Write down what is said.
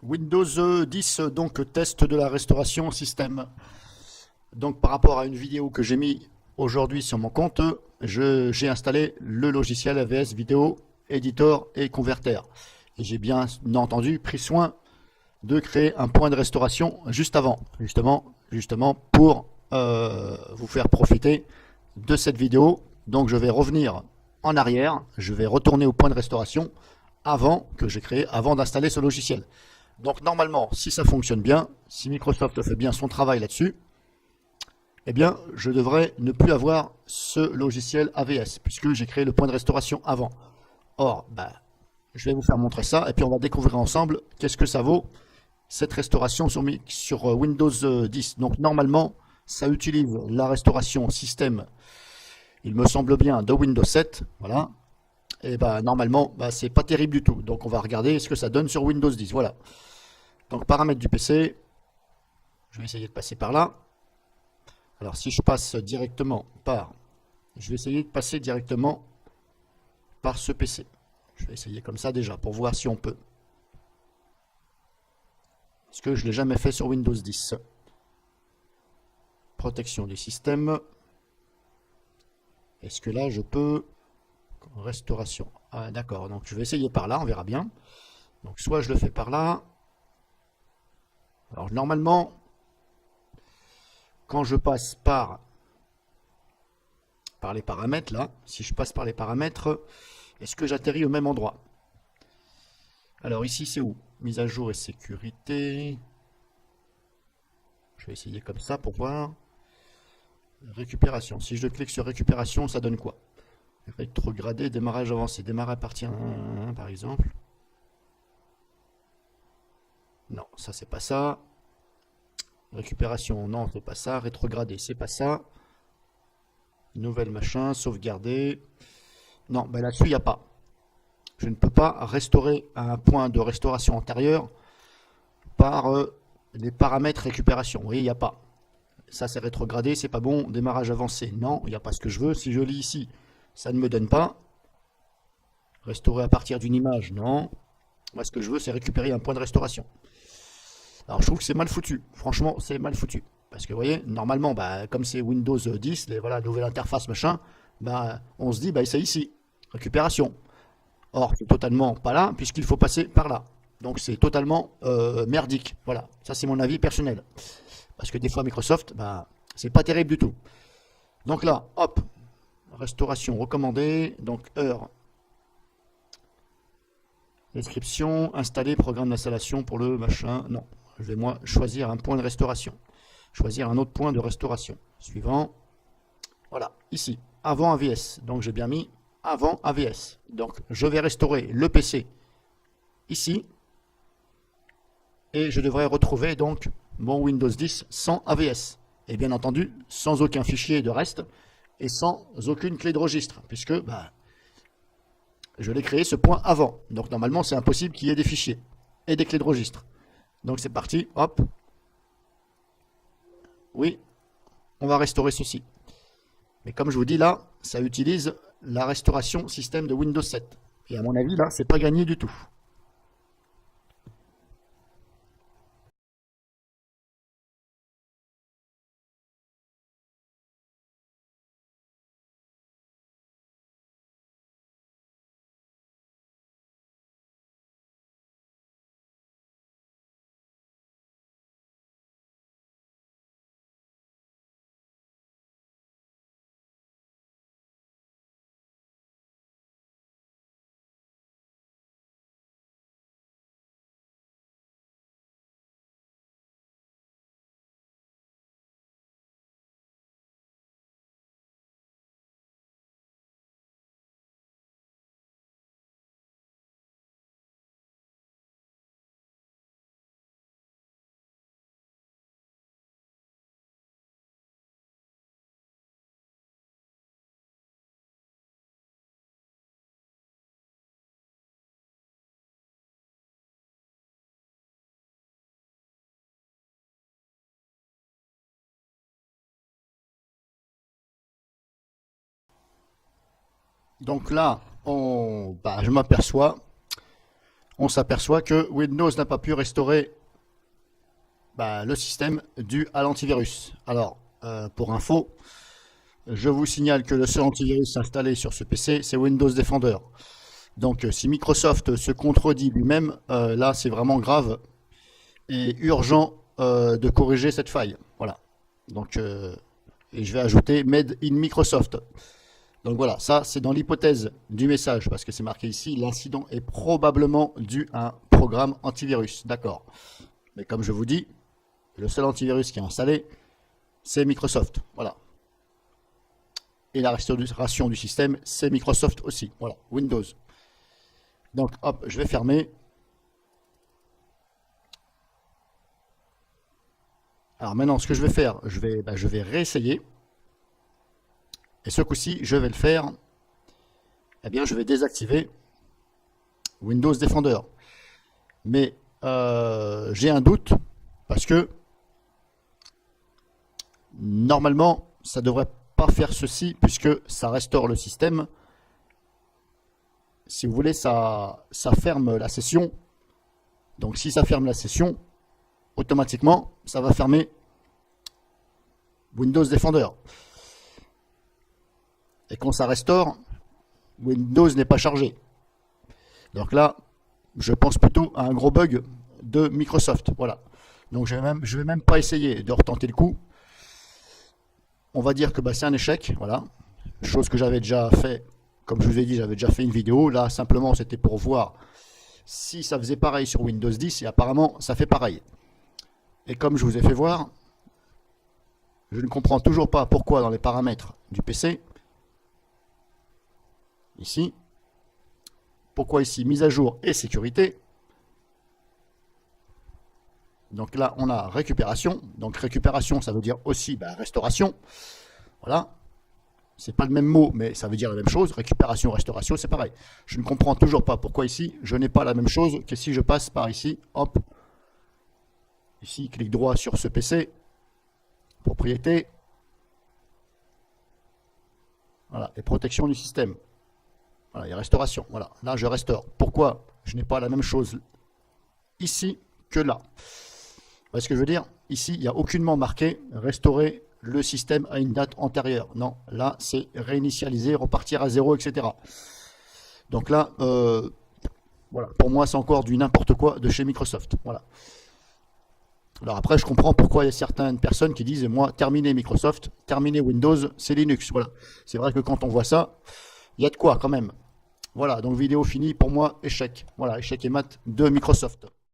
Windows 10, donc test de la restauration système. Donc par rapport à une vidéo que j'ai mis aujourd'hui sur mon compte, j'ai installé le logiciel AVS Vidéo Editor et Converter. Et j'ai bien entendu pris soin de créer un point de restauration juste avant, justement pour vous faire profiter de cette vidéo. Donc je vais revenir en arrière, je vais retourner au point de restauration avant d'installer ce logiciel. Donc normalement, si ça fonctionne bien, si Microsoft fait bien son travail là-dessus, eh bien, je devrais ne plus avoir ce logiciel AVS, puisque j'ai créé le point de restauration avant. Or, je vais vous faire montrer ça, et puis on va découvrir ensemble qu'est-ce que ça vaut, cette restauration sur Windows 10. Donc normalement, ça utilise la restauration système, il me semble bien, de Windows 7, voilà. Et normalement, c'est pas terrible du tout. Donc on va regarder ce que ça donne sur Windows 10, voilà. Donc paramètres du PC, je vais essayer de passer par là. Alors si je passe directement par, je vais essayer de passer directement par ce PC. Je vais essayer comme ça déjà pour voir si on peut. Parce que je ne l'ai jamais fait sur Windows 10. Protection du système. Est-ce que là je peux... Restauration. Ah d'accord, donc je vais essayer par là, on verra bien. Donc soit je le fais par là. Alors normalement, quand je passe par les paramètres là, si je passe par les paramètres, est-ce que j'atterris au même endroit? Alors ici c'est où? Mise à jour et sécurité. Je vais essayer comme ça pour voir. Récupération. Si je clique sur récupération, ça donne quoi? Rétrogradé, démarrage avancé. Démarrer à partir 1, par exemple. Non, ça c'est pas ça. Récupération, non, c'est pas ça. Rétrogradé, c'est pas ça. Nouvelle machin, sauvegarder. Non, là-dessus, il n'y a pas. Je ne peux pas restaurer un point de restauration antérieur par des paramètres récupération. Vous voyez, il n'y a pas. Ça, c'est rétrogradé, c'est pas bon. Démarrage avancé, non, il n'y a pas ce que je veux. Si je lis ici, ça ne me donne pas. Restaurer à partir d'une image, non. Moi, ce que je veux, c'est récupérer un point de restauration. Alors, je trouve que c'est mal foutu. Franchement, c'est mal foutu. Parce que, vous voyez, normalement, comme c'est Windows 10, voilà, nouvelle interface, machin, on se dit, c'est ici. Récupération. Or, c'est totalement pas là, puisqu'il faut passer par là. Donc, c'est totalement merdique. Voilà. Ça, c'est mon avis personnel. Parce que des fois, Microsoft, c'est pas terrible du tout. Donc là, hop, restauration recommandée. Donc, heure. Description, installer programme d'installation pour le machin. Non, je vais moi choisir un point de restauration. Choisir un autre point de restauration. Suivant. Voilà, ici, avant AVS. Donc j'ai bien mis avant AVS. Donc je vais restaurer le PC ici. Et je devrais retrouver donc mon Windows 10 sans AVS. Et bien entendu, sans aucun fichier de reste et sans aucune clé de registre. Puisque je l'ai créé ce point avant. Donc normalement, c'est impossible qu'il y ait des fichiers et des clés de registre. Donc c'est parti, hop. Oui, on va restaurer ceci. Mais comme je vous dis là, ça utilise la restauration système de Windows 7. Et à mon avis, là, c'est pas gagné du tout. Donc là, je m'aperçois on s'aperçoit que Windows n'a pas pu restaurer le système dû à l'antivirus. Alors, pour info, je vous signale que le seul antivirus installé sur ce PC, c'est Windows Defender. Donc, si Microsoft se contredit lui-même, là, c'est vraiment grave et urgent de corriger cette faille. Voilà. Donc, et je vais ajouter Made in Microsoft. Donc voilà, ça c'est dans l'hypothèse du message, parce que c'est marqué ici, l'incident est probablement dû à un programme antivirus. D'accord. Mais comme je vous dis, le seul antivirus qui est installé, c'est Microsoft. Voilà. Et la restauration du système, c'est Microsoft aussi. Voilà, Windows. Donc hop, je vais fermer. Alors maintenant, ce que je vais faire, je vais réessayer. Et ce coup-ci, je vais le faire. Eh bien, je vais désactiver Windows Defender. Mais j'ai un doute parce que normalement, ça ne devrait pas faire ceci puisque ça restaure le système. Si vous voulez, ça ferme la session. Donc, si ça ferme la session, automatiquement, ça va fermer Windows Defender. Et quand ça restaure, Windows n'est pas chargé. Donc là, je pense plutôt à un gros bug de Microsoft. Voilà. Donc je vais même pas essayer de retenter le coup. On va dire que c'est un échec. Voilà. Chose que j'avais déjà fait. Comme je vous ai dit, j'avais déjà fait une vidéo. Là, simplement, c'était pour voir si ça faisait pareil sur Windows 10. Et apparemment, ça fait pareil. Et comme je vous ai fait voir, je ne comprends toujours pas pourquoi dans les paramètres du PC, ici, pourquoi ici mise à jour et sécurité. Donc là on a récupération. Donc récupération, ça veut dire aussi restauration. Voilà, c'est pas le même mot mais ça veut dire la même chose. Récupération, restauration, c'est pareil. Je ne comprends toujours pas pourquoi ici je n'ai pas la même chose que si je passe par ici. Hop, ici clic droit sur ce PC, propriété, voilà, et protection du système. Voilà, et restauration. Voilà, là je restaure. Pourquoi je n'ai pas la même chose ici que là? Vous voyez ce que je veux dire? Ici, il n'y a aucunement marqué restaurer le système à une date antérieure. Non, là c'est réinitialiser, repartir à zéro, etc. Donc là, voilà, pour moi c'est encore du n'importe quoi de chez Microsoft. Voilà. Alors après, je comprends pourquoi il y a certaines personnes qui disent, moi, terminer Microsoft, terminer Windows, c'est Linux. Voilà. C'est vrai que quand on voit ça, il y a de quoi quand même. Voilà, donc vidéo finie, pour moi, échec. Voilà, échec et mat de Microsoft.